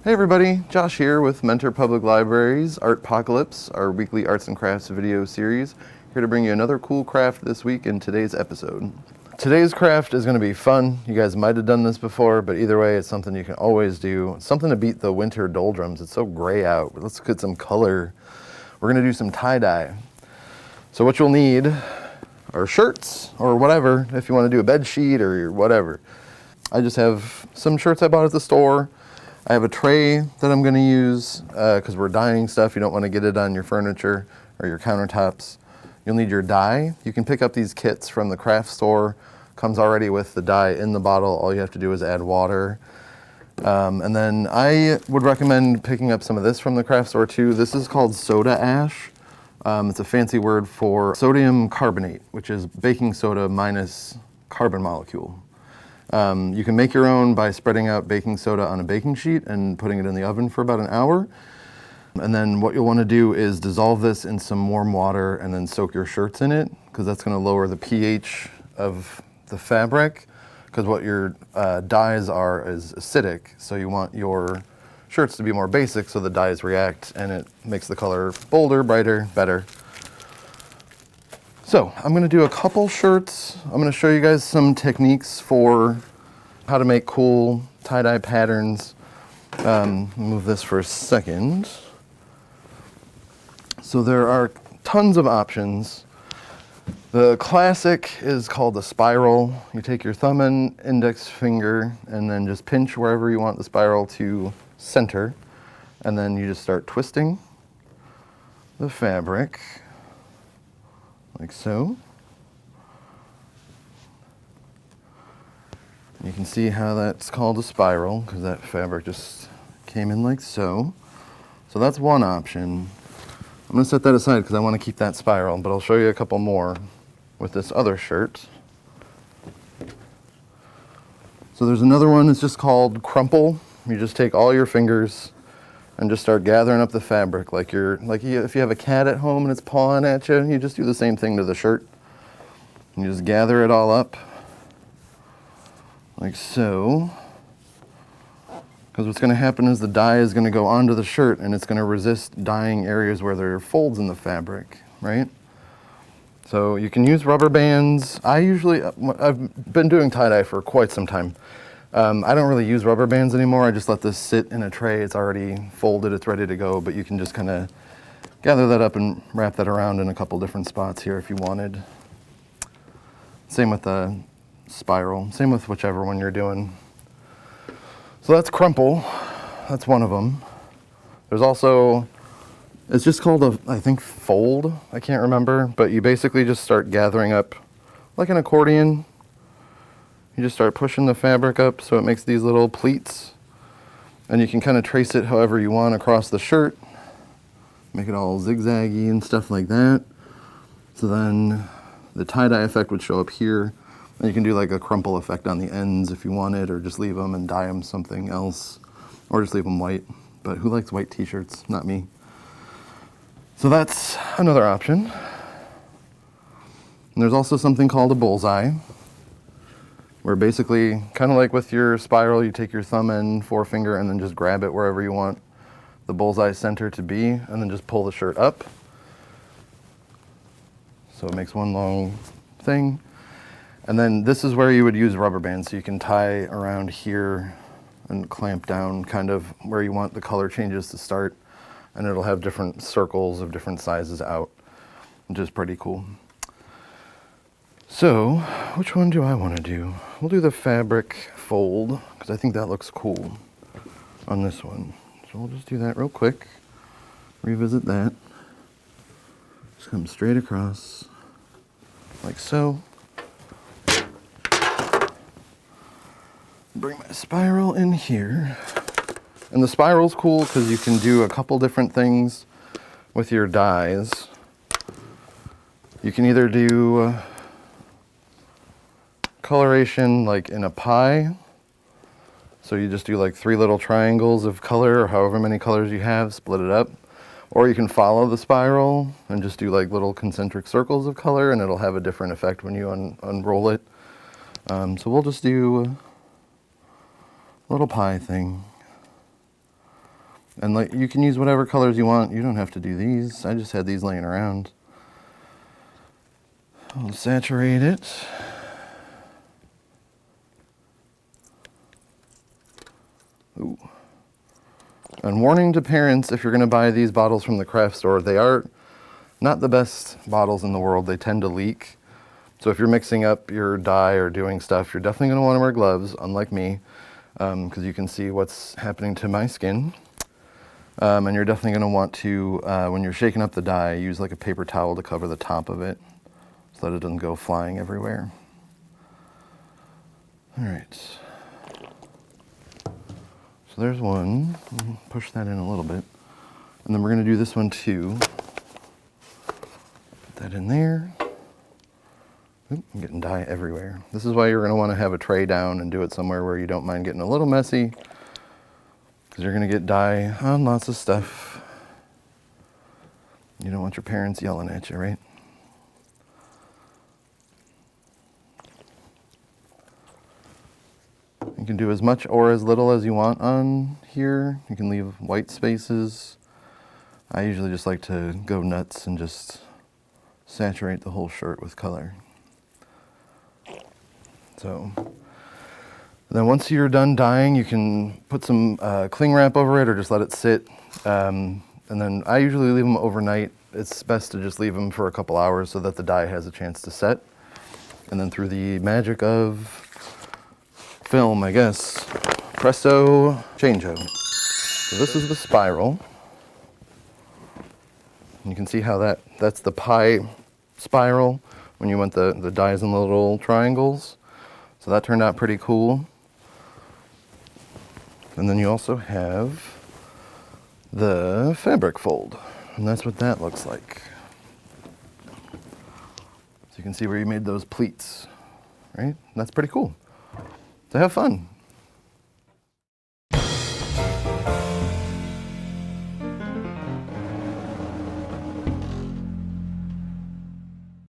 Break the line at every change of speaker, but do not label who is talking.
Hey everybody, Josh here with Mentor Public Library's Artpocalypse, our weekly arts and crafts video series. Here to bring you another cool craft this week in today's episode. Today's craft is going to be fun. You guys might have done this before, but either way, it's something you can always do. It's something to beat the winter doldrums. It's so gray out. Let's get some color. We're going to do some tie-dye. So what you'll need are shirts or whatever, if you want to do a bed sheet or whatever. I just have some shirts I bought at the store. I have a tray that I'm going to use because we're dyeing stuff. You don't want to get it on your furniture or your countertops. You'll need your dye. You can pick up these kits from the craft store. Comes already with the dye in the bottle. All you have to do is add water. And then I would recommend picking up some of this from the craft store too. This is called soda ash. It's a fancy word for sodium carbonate, which is baking soda minus carbon molecule. You can make your own by spreading out baking soda on a baking sheet and putting it in the oven for about an hour. And then what you'll want to do is dissolve this in some warm water and then soak your shirts in it, because that's going to lower the pH of the fabric, because what your dyes are is acidic. So you want your shirts to be more basic so the dyes react and it makes the color bolder, brighter, better. So I'm going to do a couple shirts. I'm going to show you guys some techniques for how to make cool tie-dye patterns. Move this for a second. So there are tons of options. The classic is called the spiral. You take your thumb and index finger and then just pinch wherever you want the spiral to center. And then you just start twisting the fabric. Like so. You can see how that's called a spiral because that fabric just came in like so. So that's one option. I'm going to set that aside because I want to keep that spiral, but I'll show you a couple more with this other shirt. So there's another one that's just called Crumple. You just take all your fingers and just start gathering up the fabric if you have a cat at home and it's pawing at you, you just do the same thing to the shirt. You just gather it all up like so. Because what's going to happen is the dye is going to go onto the shirt and it's going to resist dyeing areas where there are folds in the fabric, right? So you can use rubber bands. I've been doing tie-dye for quite some time. I don't really use rubber bands anymore. I just let this sit in a tray. It's already folded, it's ready to go, but you can just kind of gather that up and wrap that around in a couple different spots here if you wanted. Same with the spiral, same with whichever one you're doing. So that's Crumple, that's one of them. There's also, it's just called I think fold, I can't remember, but you basically just start gathering up like an accordion. You just start pushing the fabric up so it makes these little pleats. And you can kind of trace it however you want across the shirt. Make it all zigzaggy and stuff like that. So then the tie-dye effect would show up here. And you can do like a crumple effect on the ends if you wanted, or just leave them and dye them something else. Or just leave them white. But who likes white t-shirts? Not me. So that's another option. And there's also something called a bullseye, where basically, kind of like with your spiral, you take your thumb and forefinger and then just grab it wherever you want the bullseye center to be, and then just pull the shirt up. So it makes one long thing. And then this is where you would use rubber bands, so you can tie around here and clamp down kind of where you want the color changes to start, and it'll have different circles of different sizes out, which is pretty cool. So, which one do I want to do? We'll do the fabric fold, because I think that looks cool on this one. So we'll just do that real quick. Revisit that. Just come straight across, like so. Bring my spiral in here. And the spiral's cool because you can do a couple different things with your dyes. You can either do coloration like in a pie. So you just do like 3 little triangles of color, or however many colors you have, split it up. Or you can follow the spiral and just do like little concentric circles of color, and it'll have a different effect when you unroll it. So we'll just do a little pie thing. And like, you can use whatever colors you want. You don't have to do these. I just had these laying around. I'll saturate it. Ooh. And warning to parents, if you're going to buy these bottles from the craft store, they are not the best bottles in the world. They tend to leak. So if you're mixing up your dye or doing stuff, you're definitely going to want to wear gloves, unlike me, because you can see what's happening to my skin. And you're definitely going to want to, when you're shaking up the dye, use like a paper towel to cover the top of it so that it doesn't go flying everywhere. All right. So there's one. Push that in a little bit. And then we're going to do this one too. Put that in there. Oop, I'm getting dye everywhere. This is why you're going to want to have a tray down and do it somewhere where you don't mind getting a little messy, because you're going to get dye on lots of stuff. You don't want your parents yelling at you, right? You can do as much or as little as you want on here. You can leave white spaces. I usually just like to go nuts and just saturate the whole shirt with color. So then once you're done dyeing, you can put some cling wrap over it or just let it sit. And then I usually leave them overnight. It's best to just leave them for a couple hours so that the dye has a chance to set. And then through the magic of film, I guess, presto, changeo. So this is the spiral. And you can see how that's the pie spiral when you want the dyes in the little triangles. So that turned out pretty cool. And then you also have the fabric fold, and that's what that looks like. So you can see where you made those pleats, right? And that's pretty cool. So have fun.